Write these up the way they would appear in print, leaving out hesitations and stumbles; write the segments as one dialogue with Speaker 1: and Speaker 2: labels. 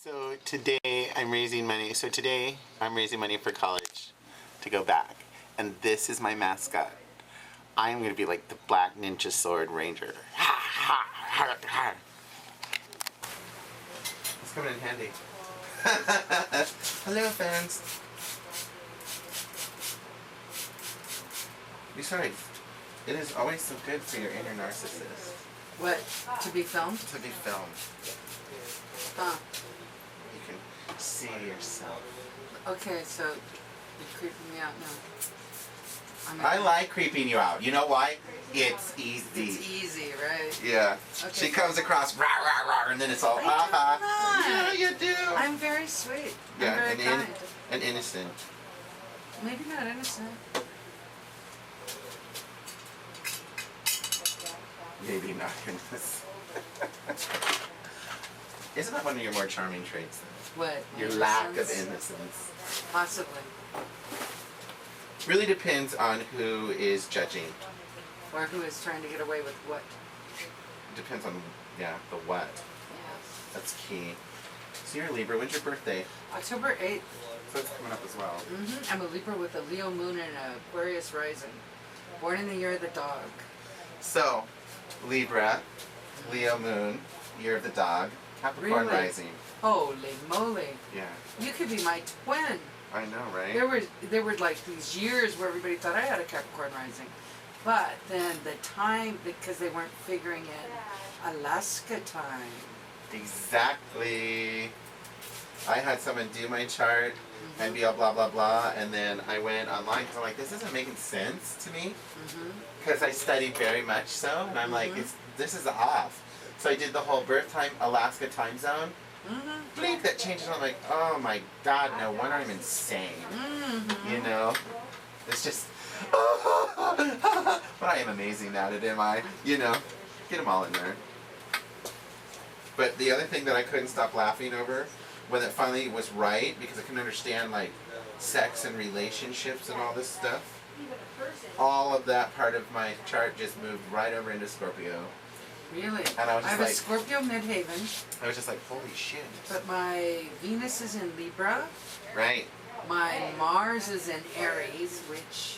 Speaker 1: So today I'm raising money. So today I'm raising money for college to go back. And this is my mascot. I'm going to be like the Black Ninja Sword Ranger. It's coming in handy. Hello, fans. Besides, it is always so good for your inner narcissist.
Speaker 2: What? To be filmed?
Speaker 1: To be filmed.
Speaker 2: Huh.
Speaker 1: You can see yourself.
Speaker 2: Okay, so you're creeping me out now.
Speaker 1: I like creeping you out. You know why? It's easy.
Speaker 2: It's easy, right?
Speaker 1: Yeah.
Speaker 2: Okay.
Speaker 1: She comes across rah rah rah, and then it's all ha ha. Yeah, you do.
Speaker 2: I'm very sweet.
Speaker 1: Yeah,
Speaker 2: I'm very kind.
Speaker 1: and innocent.
Speaker 2: Maybe not innocent.
Speaker 1: Maybe not innocent. Isn't that one of your more charming traits? Though?
Speaker 2: What?
Speaker 1: Your lack of innocence.
Speaker 2: Possibly.
Speaker 1: Really depends on who is judging.
Speaker 2: Or who is trying to get away with what?
Speaker 1: Depends on, the what.
Speaker 2: Yes.
Speaker 1: That's key. So you're a Libra. When's your birthday?
Speaker 2: October 8th.
Speaker 1: So it's coming up as well.
Speaker 2: I'm a Libra with a Leo moon and an Aquarius rising. Born in the year of the dog.
Speaker 1: So, Libra, Leo moon, year of the dog, Capricorn
Speaker 2: Really?
Speaker 1: rising.
Speaker 2: Holy moly.
Speaker 1: Yeah.
Speaker 2: You could be my twin.
Speaker 1: I know, right?
Speaker 2: There were like these years where everybody thought I had a Capricorn rising. But then the time, because they weren't figuring it, Alaska time.
Speaker 1: Exactly. I had someone do my chart and be all blah, blah, blah, and then I went online because I'm like, this isn't making sense to me. Because I studied very much so, and I'm like, this is off. So I did the whole birth time, Alaska time zone. Blink, that changes. I'm like, oh my God, no wonder I'm insane. You know? It's just, but I am amazing at it, am I? You know? Get them all in there. But the other thing that I couldn't stop laughing over, when it finally was right, because I couldn't understand, like, sex and relationships and all this stuff, all of that part of my chart just moved right over into Scorpio.
Speaker 2: Really?
Speaker 1: And I was just
Speaker 2: have
Speaker 1: like,
Speaker 2: a Scorpio midhaven.
Speaker 1: I was just like, holy shit.
Speaker 2: But my Venus is in Libra.
Speaker 1: Right.
Speaker 2: My Mars is in Aries, which...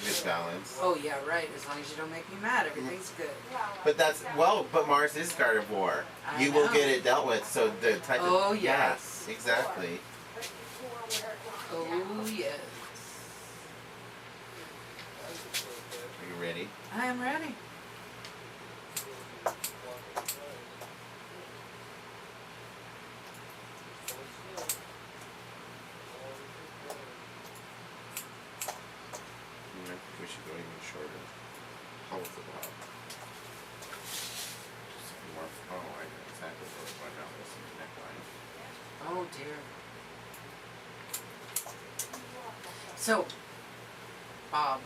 Speaker 1: Good balance.
Speaker 2: Oh yeah, right. As long as you don't make me mad, everything's good.
Speaker 1: But but Mars is God of War. You will get it dealt with, so the type of...
Speaker 2: Oh, yes.
Speaker 1: Yeah, exactly.
Speaker 2: Oh, yes.
Speaker 1: Are you ready?
Speaker 2: I am ready.
Speaker 1: We should go even shorter. How was it about? Just more. Oh, I know exactly where it went down this neckline.
Speaker 2: Oh dear. So, Bob.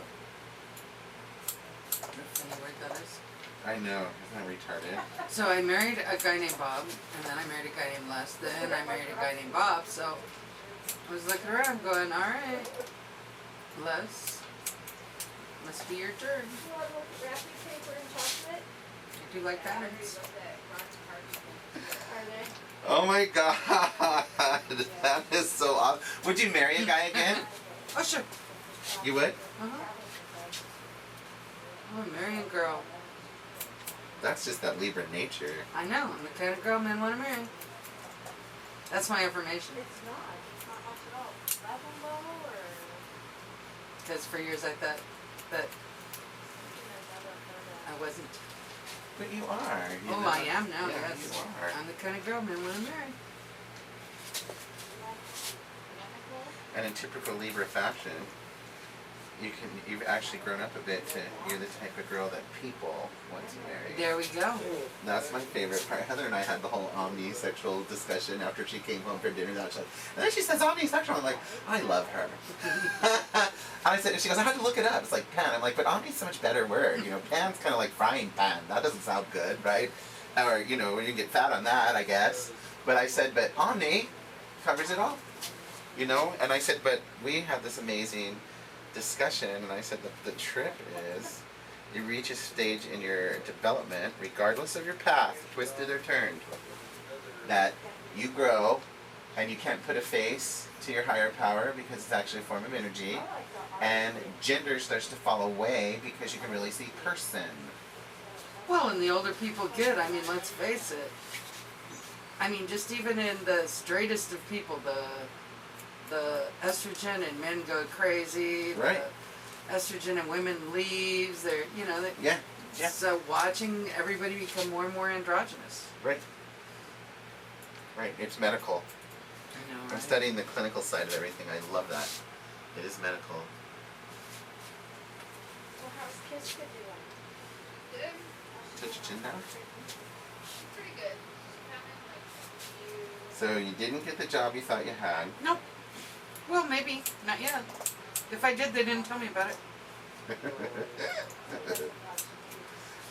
Speaker 2: What a funny word that is.
Speaker 1: I know. Isn't that retarded?
Speaker 2: So I married a guy named Bob, and then I married a guy named Les, then I married a guy named Bob, so I was looking around going, alright, Les, must be your turn. I do like patterns.
Speaker 1: Oh my God. That is so awesome. Would you marry a guy again?
Speaker 2: Oh, sure.
Speaker 1: You would?
Speaker 2: Uh-huh. I'm a marrying girl.
Speaker 1: That's just that Libra nature.
Speaker 2: I know, I'm the kind of girl men want to marry. That's my information.
Speaker 3: It's not much at all. Level low or?
Speaker 2: Because for years I thought that I wasn't.
Speaker 1: But you are.
Speaker 2: I am now,
Speaker 1: yeah,
Speaker 2: yes.
Speaker 1: You are.
Speaker 2: I'm the kind of girl men want to marry.
Speaker 1: And in typical Libra fashion, you've actually grown up a bit you're the type of girl that people want to marry.
Speaker 2: There we go.
Speaker 1: That's my favorite part. Heather and I had the whole omnisexual discussion after she came home from dinner. And then she says omnisexual. I'm like, I love her. I said, she goes, I had to look it up. It's like pan. I'm like, but omni's so much better word. You know, pan's kind of like frying pan. That doesn't sound good, right? Or, you know, when you get fat on that, I guess. But I said, but omni covers it all. You know? And I said, but we have this amazing discussion, and I said the trip is you reach a stage in your development, regardless of your path, twisted or turned, that you grow, and you can't put a face to your higher power because it's actually a form of energy, and gender starts to fall away because you can really see person.
Speaker 2: Well, and the older people get, I mean, let's face it. I mean, just even in the straightest of people, the estrogen and men go crazy.
Speaker 1: Right.
Speaker 2: The estrogen and women leaves. They're, you know.
Speaker 1: Yeah. Yeah.
Speaker 2: So watching everybody become more and more androgynous.
Speaker 1: Right. Right. It's medical.
Speaker 2: I know,
Speaker 1: I'm
Speaker 2: right?
Speaker 1: studying the clinical side of everything. I love that. It is medical.
Speaker 3: So how's Kiss doing?
Speaker 4: Good.
Speaker 1: Touch your chin down.
Speaker 4: Pretty good. Haven't, like, you...
Speaker 1: So you didn't get the job you thought you had.
Speaker 2: Nope. Well, maybe. Not yet. If I did, they didn't tell me about it.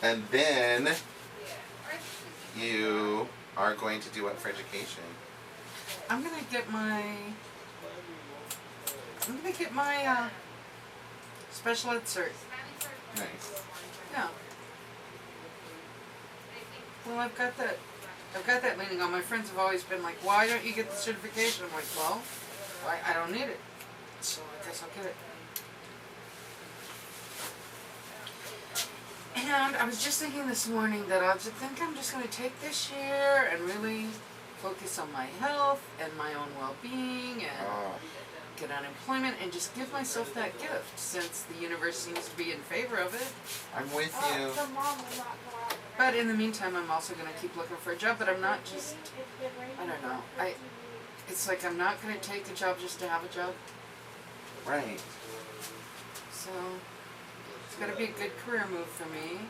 Speaker 1: And then
Speaker 4: Yeah. Or I think
Speaker 1: you are going to do what for education?
Speaker 2: I'm gonna get my special ed cert.
Speaker 1: Nice.
Speaker 2: Yeah. Well, I've got that leaning on. My friends have always been like, "Why don't you get the certification?" I'm like, "Well, I don't need it, so I guess I'll get it." And I was just thinking this morning that I think I'm just going to take this year and really focus on my health and my own well-being and
Speaker 1: Oh,
Speaker 2: get unemployment and just give myself that gift since the universe seems to be in favor of it.
Speaker 1: I'm with
Speaker 3: Oh,
Speaker 1: you.
Speaker 3: the mom will not go out there.
Speaker 2: But in the meantime, I'm also going to keep looking for a job, but I'm not just, I don't know. It's like I'm not going to take a job just to have a job.
Speaker 1: Right.
Speaker 2: So it's got to be a good career move for me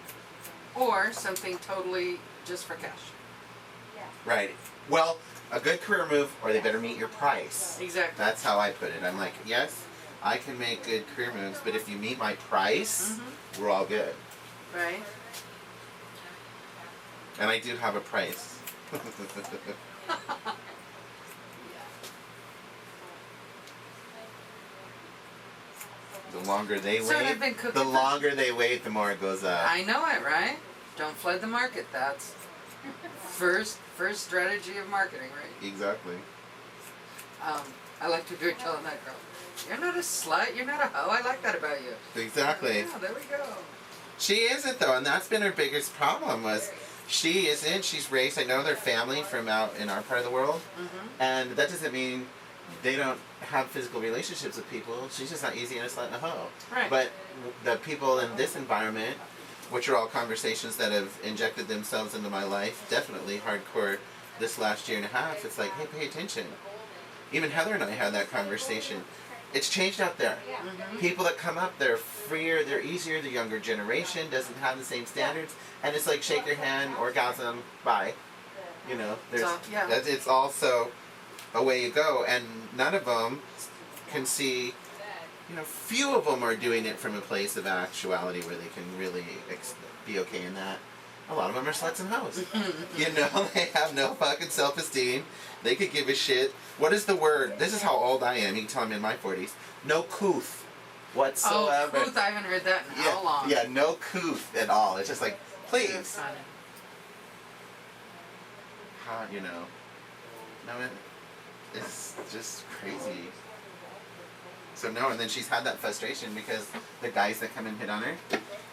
Speaker 2: or something totally just for cash.
Speaker 1: Right. Well, a good career move, or they better meet your price.
Speaker 2: Exactly.
Speaker 1: That's how I put it. I'm like, yes, I can make good career moves, but if you meet my price, we're all good.
Speaker 2: Right?
Speaker 1: And I do have a price. The longer they
Speaker 2: So I've been
Speaker 1: wait,
Speaker 2: cooking
Speaker 1: the
Speaker 2: for-
Speaker 1: longer they wait, the more it goes up.
Speaker 2: I know it, right? Don't flood the market. That's first strategy of marketing, right?
Speaker 1: Exactly.
Speaker 2: I like to do it telling that girl, "You're not a slut. You're not a hoe. I like that about you."
Speaker 1: Exactly.
Speaker 2: Yeah, there we go.
Speaker 1: She isn't though, and that's been her biggest problem was she isn't. She's raised, I know their family from out in our part of the world, and that doesn't mean they don't have physical relationships with people. She's just not easy and a slut and a hoe.
Speaker 2: Right.
Speaker 1: But the people in this environment, which are all conversations that have injected themselves into my life, definitely hardcore this last year and a half, it's like, hey, pay attention. Even Heather and I had that conversation. It's changed out there. People that come up, they're freer, they're easier, the younger generation doesn't have the same standards, and it's like shake your hand, orgasm, bye. You know, there's,
Speaker 2: So, yeah.
Speaker 1: it's also away you go, and none of them can see, you know, few of them are doing it from a place of actuality where they can really be okay in that. A lot of them are sluts and hoes. You know, they have no fucking self-esteem. They could give a shit. What is the word? This is how old I am. You can tell I'm in my 40s. No couth whatsoever.
Speaker 2: Oh, Ruth, I haven't heard that in how long?
Speaker 1: Yeah, no couth at all. It's just like,
Speaker 2: That's
Speaker 1: please.
Speaker 2: funny.
Speaker 1: How, you know. No, it's just crazy. So no, and then she's had that frustration because the guys that come and hit on her,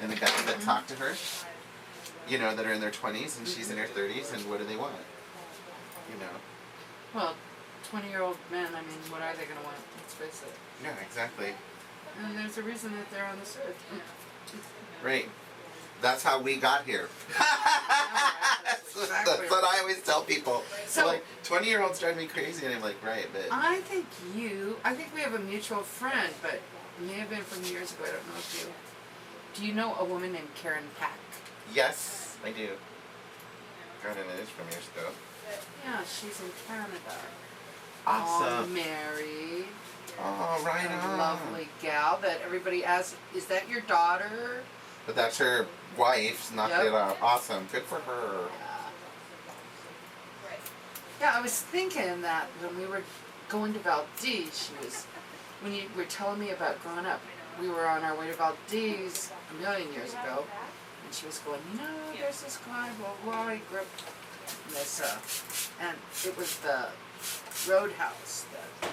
Speaker 1: and the guys that talk to her, you know, that are in their 20s and she's in her 30s, and what do they want? You know.
Speaker 2: Well, 20-year-old men, I mean, what are they going to want? Let's face it.
Speaker 1: Yeah, exactly.
Speaker 2: And there's a reason that they're on this earth.
Speaker 1: Right. That's how we got here.
Speaker 2: That's exactly
Speaker 1: That's what I always tell people. So
Speaker 2: So-
Speaker 1: like, 20-year-olds drive me crazy, and I'm like, right, but
Speaker 2: I think we have a mutual friend, but it may have been from years ago. I don't know if you. Do you know a woman named Karen Pack?
Speaker 1: yes, I do. God, and it is from years ago.
Speaker 2: Yeah, she's in Canada.
Speaker 1: Awesome.
Speaker 2: All married.
Speaker 1: Oh, right
Speaker 2: A
Speaker 1: on.
Speaker 2: lovely gal that everybody asks, "Is that your daughter?"
Speaker 1: But that's her wife, knocked
Speaker 2: Yep.
Speaker 1: it out. Awesome. Good for her.
Speaker 2: Yeah, I was thinking that when we were going to Valdez, when you were telling me about growing up, we were on our way to Valdez a million years ago, and she was going, "You know, there's this guy, blah, blah, he grew up This, and it was the Roadhouse that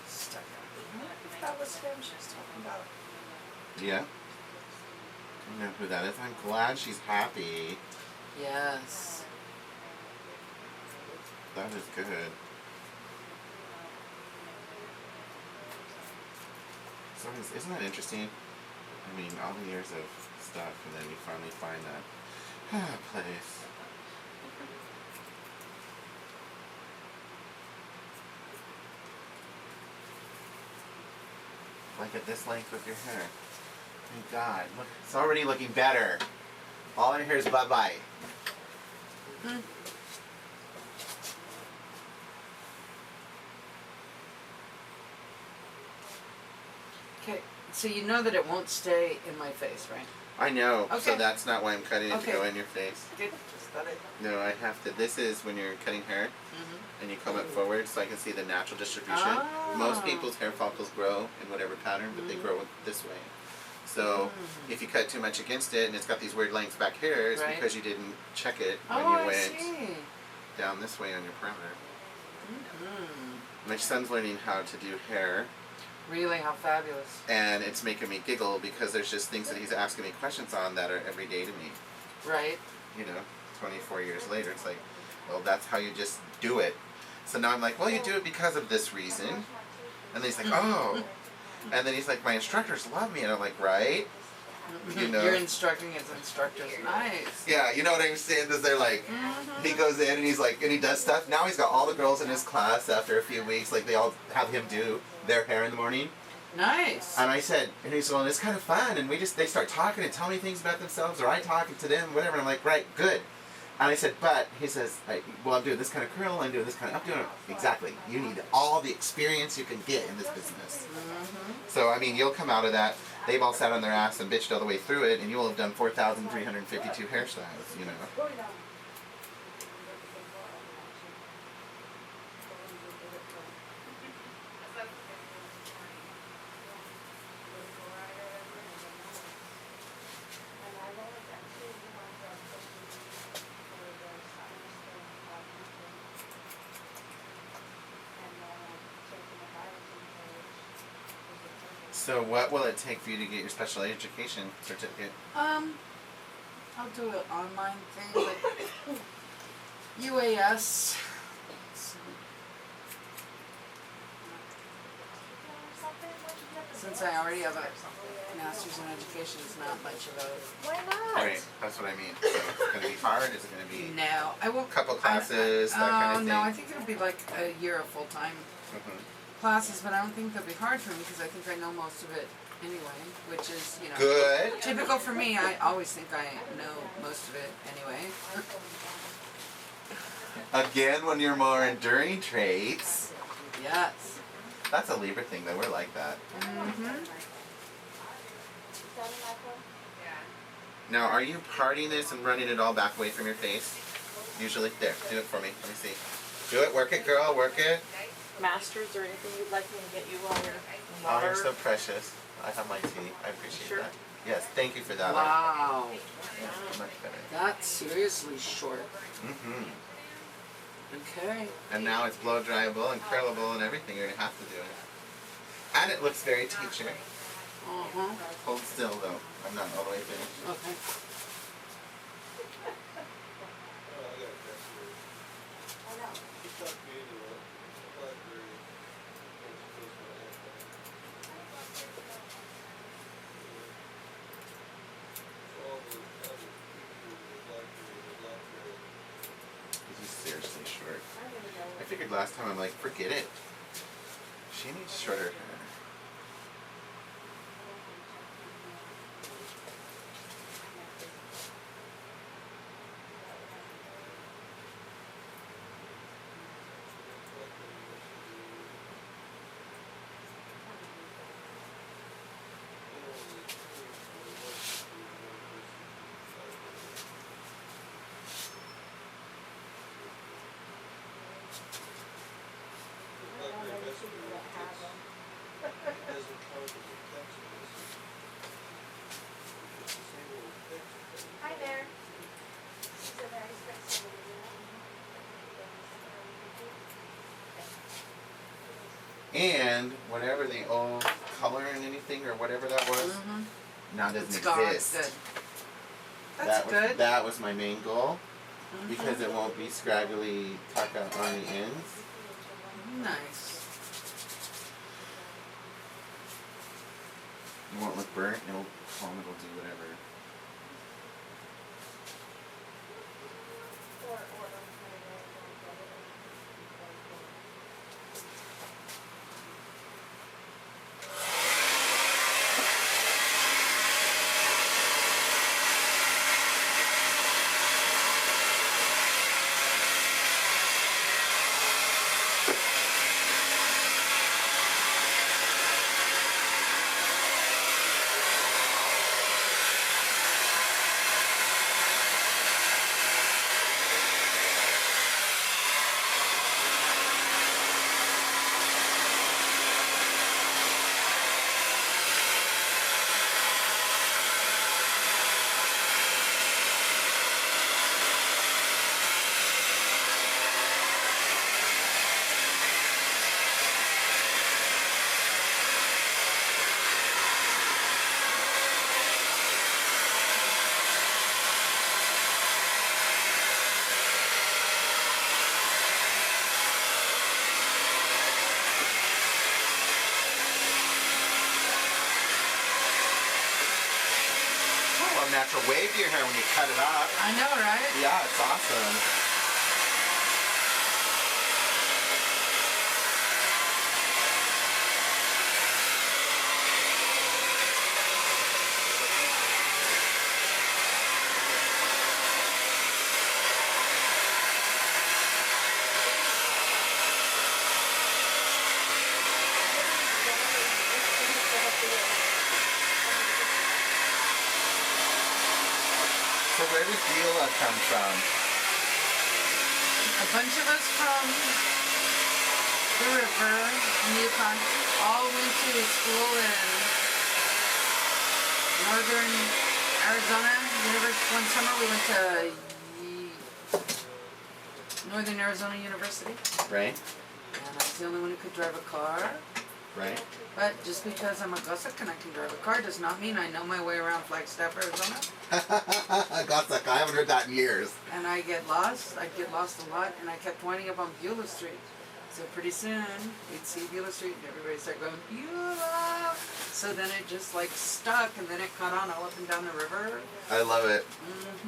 Speaker 2: stuck out. I wonder if that was him she was talking about.
Speaker 1: Yeah. I don't know who that is. I'm glad she's happy.
Speaker 2: Yes.
Speaker 1: That is good. So isn't that interesting? I mean, all the years of stuff, and then you finally find that place. Like at this length with your hair. Thank God. Look, it's already looking better. All I hear is bye-bye.
Speaker 2: Hmm. Okay, so you know that it won't stay in my face, right?
Speaker 1: I know, so
Speaker 2: Okay.
Speaker 1: that's not why I'm cutting it to
Speaker 2: Okay.
Speaker 1: go in your face.
Speaker 2: Good. Just thought it.
Speaker 1: No, I have to. This is when you're cutting hair
Speaker 2: Mm-hmm.
Speaker 1: and you comb it forward so I can see the natural distribution.
Speaker 2: Ah.
Speaker 1: Most people's hair follicles grow in whatever pattern, but they grow this way. So if you cut too much against it and it's got these weird lengths back here, it's
Speaker 2: Right.
Speaker 1: because you didn't check it when
Speaker 2: Oh,
Speaker 1: you
Speaker 2: I
Speaker 1: went
Speaker 2: see.
Speaker 1: down this way on your perimeter.
Speaker 2: Mm-hmm.
Speaker 1: My son's learning how to do hair,
Speaker 2: Really, how fabulous.
Speaker 1: and it's making me giggle because there's just things that he's asking me questions on that are everyday to me.
Speaker 2: Right.
Speaker 1: You know, 24 years later, it's like, well, that's how you just do it. So now I'm like, well, you do it because of this reason. And then he's like, oh. And then he's like, my instructors love me. And I'm like, right? You know.
Speaker 2: You're instructing his instructors. Nice.
Speaker 1: Yeah, you know what I'm saying? Because they're like, he goes in and he's like, and he does stuff. Now he's got all the girls in his class after a few weeks, like they all have him do their hair in the morning.
Speaker 2: Nice.
Speaker 1: And I said, and he's going, it's kind of fun. And they start talking and tell me things about themselves, or I talking to them, whatever. And I'm like, right, good. And I said, but he says, well, I'm doing this kind of curl, I'm doing this kind of, I'm doing it. Exactly. You need all the experience you can get in this business. So, I mean, you'll come out of that. They've all sat on their ass and bitched all the way through it, and you will have done 4,352 hairstyles, you know. So what will it take for you to get your special education certificate?
Speaker 2: I'll do an online thing, like UAS. Since I already have a master's in education, it's not much of a.
Speaker 3: Why not?
Speaker 1: Right, that's what I mean. So it's going to be hard? Is it going to be
Speaker 2: No, I won't.
Speaker 1: a couple classes, that kind of thing?
Speaker 2: No, I think it'll be like a year of full time classes, but I don't think they'll be hard for me because I think I know most of it anyway, which is, you know.
Speaker 1: Good.
Speaker 2: Typical for me. I always think I know most of it anyway.
Speaker 1: Again, when you're more enduring traits.
Speaker 2: Yes.
Speaker 1: That's a Libra thing, though. We're like that.
Speaker 2: Mm-hmm.
Speaker 1: Now, are you parting this and running it all back away from your face? Usually. There, do it for me. Let me see. Do it. Work it, girl. Work it.
Speaker 5: Masters or anything you'd like me to get you while you're in
Speaker 1: Oh,
Speaker 5: water?
Speaker 1: you're so precious. I have my tea. I appreciate
Speaker 5: Sure.
Speaker 1: that. Yes, thank you for that.
Speaker 2: Wow.
Speaker 1: Yeah, much better.
Speaker 2: That's seriously short.
Speaker 1: Mm-hmm.
Speaker 2: Okay.
Speaker 1: And now it's blow dryable and curlable and everything. You're going to have to do it. And it looks very teacher.
Speaker 2: Uh-huh.
Speaker 1: Hold still, though. I'm not all the way finished.
Speaker 2: Okay.
Speaker 1: This is seriously short. I figured last time, I'm like, forget it. She needs shorter hair.
Speaker 3: Hi there.
Speaker 1: And whatever the old color and anything or whatever that was, now doesn't
Speaker 2: It's gone.
Speaker 1: exist.
Speaker 2: Good. That's good.
Speaker 1: That was my main goal,
Speaker 2: Mhm.
Speaker 1: because it won't be scraggly tuck out on the ends.
Speaker 2: Nice.
Speaker 1: It won't look burnt. It'll calm. It'll do whatever. Natural wave to your hair when you cut it off.
Speaker 2: I know, right?
Speaker 1: Yeah, it's awesome. So where does Beulah come from?
Speaker 2: A bunch of us from the river in Yukon all went to school in northern Arizona. One summer we went to Northern Arizona University.
Speaker 1: Right.
Speaker 2: And I was the only one who could drive a car.
Speaker 1: Right.
Speaker 2: But just because I'm a Gussack and I can drive a car does not mean I know my way around Flagstaff, Arizona.
Speaker 1: Gussack, I haven't heard that in years.
Speaker 2: And I get lost. I'd get lost a lot, and I kept winding up on Beulah Street. So pretty soon, we'd see Beulah Street, and everybody started going, Beulah! So then it just like stuck, and then it caught on all up and down the river.
Speaker 1: I love it.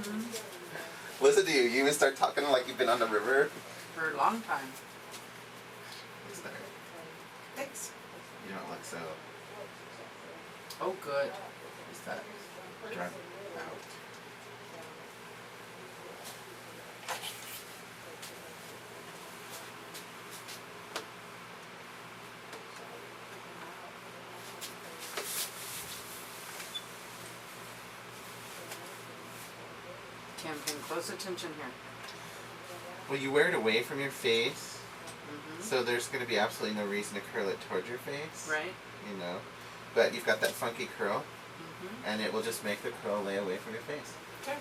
Speaker 2: Mm-hmm.
Speaker 1: Listen to you. You even start talking like you've been on the river.
Speaker 2: For a long time.
Speaker 1: What's that?
Speaker 2: Thanks.
Speaker 1: You don't look so.
Speaker 2: Oh, good.
Speaker 1: What's that? Drunk out.
Speaker 2: Tim, pay close attention here.
Speaker 1: Well, you wear it away from your face,
Speaker 2: Mm-hmm.
Speaker 1: so there's going to be absolutely no reason to curl it towards your face.
Speaker 2: Right?
Speaker 1: You know, but you've got that funky curl,
Speaker 2: Mm-hmm.
Speaker 1: and it will just make the curl lay away from your face.
Speaker 2: Okay.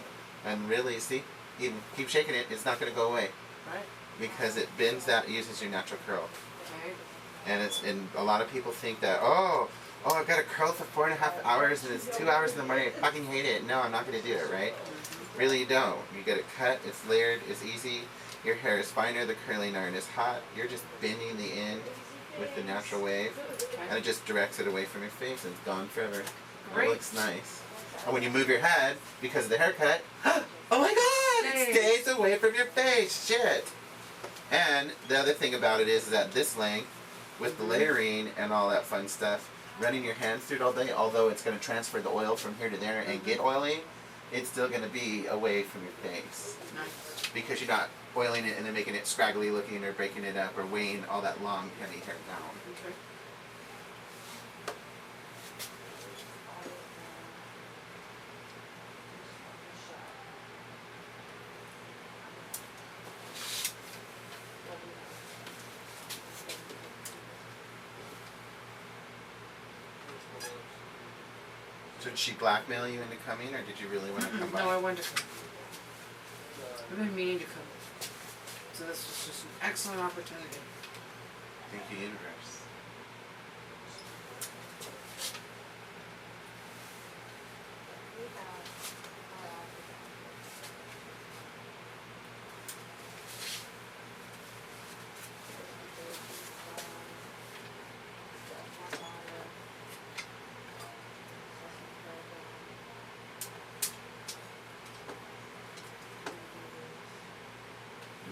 Speaker 1: And really, see, even keep shaking it, it's not going to go away
Speaker 2: Right.
Speaker 1: because it bends out, uses your natural curl.
Speaker 2: Okay.
Speaker 1: And a lot of people think that, I've got to curl for 4.5 hours and it's 2 hours in the morning. I fucking hate it. No, I'm not going to do it, right?
Speaker 2: Mm-hmm.
Speaker 1: Really, you don't. You get it cut, it's layered, it's easy. Your hair is finer, the curling iron is hot. You're just bending the end with the natural wave, and it just directs it away from your face and it's gone forever.
Speaker 2: Great.
Speaker 1: It looks nice. And when you move your head, because of the haircut, oh my god, it
Speaker 2: Stays.
Speaker 1: stays away from your face. Shit. And the other thing about it is that this length, with the layering and all that fun stuff, running your hands through it all day, although it's going to transfer the oil from here to there and get oily, it's still going to be away from your face.
Speaker 2: Nice.
Speaker 1: Because you're not oiling it and then making it scraggly looking or breaking it up or weighing all that long, heavy hair down.
Speaker 2: Okay.
Speaker 1: So did she blackmail you into coming, or did you really want to come by?
Speaker 2: No, I wanted to. I've been meaning to come. So this was just an excellent opportunity.
Speaker 1: Thank you, universe.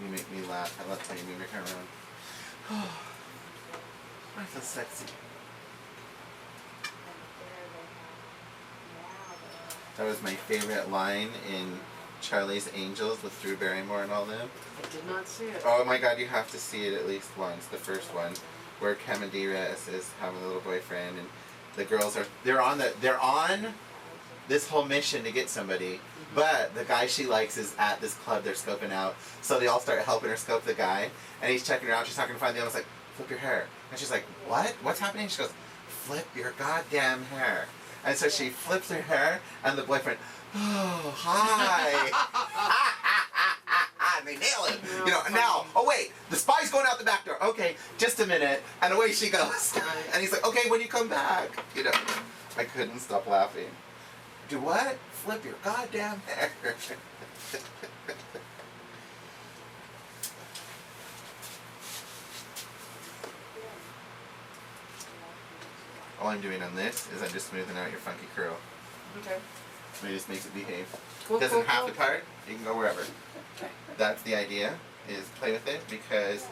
Speaker 1: You make me laugh. I love how you move your hair around. I feel sexy. That was my favorite line in Charlie's Angels with Drew Barrymore and all them.
Speaker 2: I did not see it.
Speaker 1: Oh my god, you have to see it at least once. The first one, where Camadira is having a little boyfriend, and the girls are they're on this whole mission to get somebody, but the guy she likes is at this club they're scoping out. So they all start helping her scope the guy, and he's checking her out. She's not gonna find the other. It's like, flip your hair, and she's like, what? What's happening? She goes, flip your goddamn hair. And so she flips her hair, and the boyfriend, oh, hi. And they nail it. You know, now, oh wait, the spy's going out the back door. Okay, just a minute. And away she goes. And he's like, okay, when you come back. You know, I couldn't stop laughing. Do what? Flip your goddamn hair. All I'm doing on this is I'm just smoothing out your funky curl.
Speaker 2: Okay.
Speaker 1: It just makes it behave.
Speaker 2: Cool,
Speaker 1: Doesn't
Speaker 2: cool,
Speaker 1: have
Speaker 2: cool.
Speaker 1: to part. You can go wherever.
Speaker 2: Okay.
Speaker 1: That's the idea, is play with it, because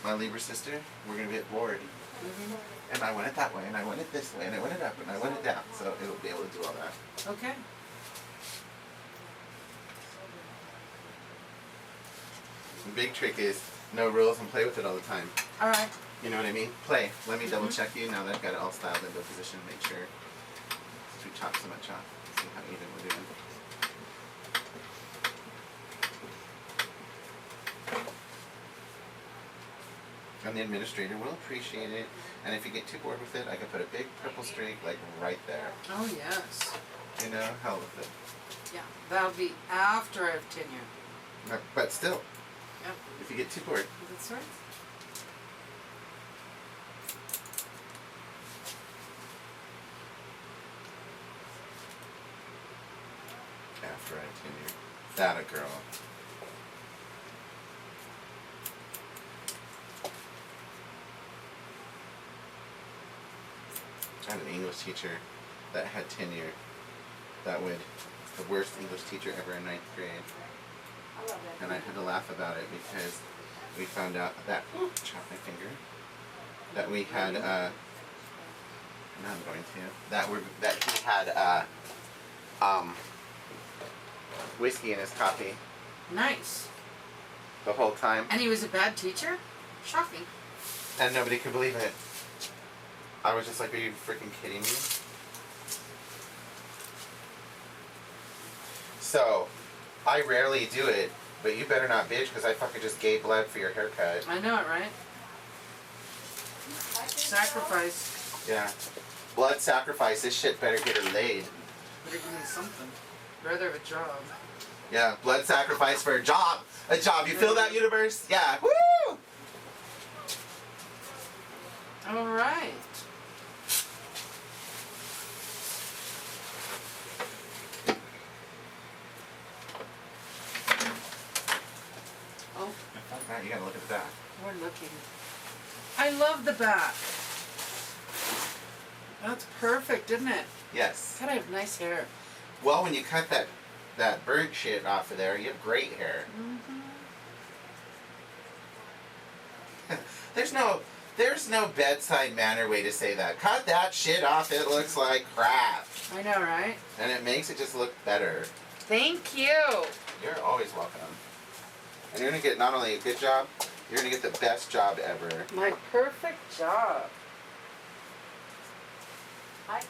Speaker 1: my Libra sister, we're going to get bored.
Speaker 2: Mm-hmm.
Speaker 1: And I want it that way, and I want it this way, and I want it up, and I want it down. So it'll be able to do all that.
Speaker 2: Okay.
Speaker 1: The big trick is no rules and play with it all the time.
Speaker 2: All right.
Speaker 1: You know what I mean? Play. Let me double check you now that I've got it all styled into position. Make sure we chop so much off. See how even we're doing. And the administrator will appreciate it. And if you get too bored with it, I can put a big purple streak like right there.
Speaker 2: Oh yes.
Speaker 1: You know, hell with it.
Speaker 2: Yeah. That'll be after I have tenure.
Speaker 1: But still,
Speaker 2: Yep.
Speaker 1: if you get too bored,
Speaker 2: That's right.
Speaker 1: after I tenure, that a girl. I had an English teacher that had tenure that would, the worst English teacher ever in 9th grade. And I had to laugh about it because we found out that, chop my finger, that we had, now I'm going to, that he had, whiskey in his coffee
Speaker 2: Nice.
Speaker 1: the whole time,
Speaker 2: And he was a bad teacher? Shocking.
Speaker 1: and nobody could believe it. I was just like, are you freaking kidding me? So, I rarely do it, but you better not bitch, because I fucking just gave blood for your haircut.
Speaker 2: I know it, right? Sacrifice.
Speaker 1: Yeah. Blood sacrifice, this shit better get her laid.
Speaker 2: Better give me something. Rather have a job.
Speaker 1: Yeah, blood sacrifice for a job. A job, you feel that, universe? Yeah, woo!
Speaker 2: Alright. Oh,
Speaker 1: Now you gotta look at the back.
Speaker 2: we're looking. I love the back. That's perfect, isn't it?
Speaker 1: Yes.
Speaker 2: God, I have nice hair.
Speaker 1: Well, when you cut that burnt shit off of there, you have great hair. There's no bedside manner way to say that. Cut that shit off, it looks like crap.
Speaker 2: I know, right?
Speaker 1: And it makes it just look better.
Speaker 2: Thank you.
Speaker 1: You're always welcome. And you're gonna get not only a good job, you're gonna get the best job ever.
Speaker 2: My perfect job.
Speaker 5: I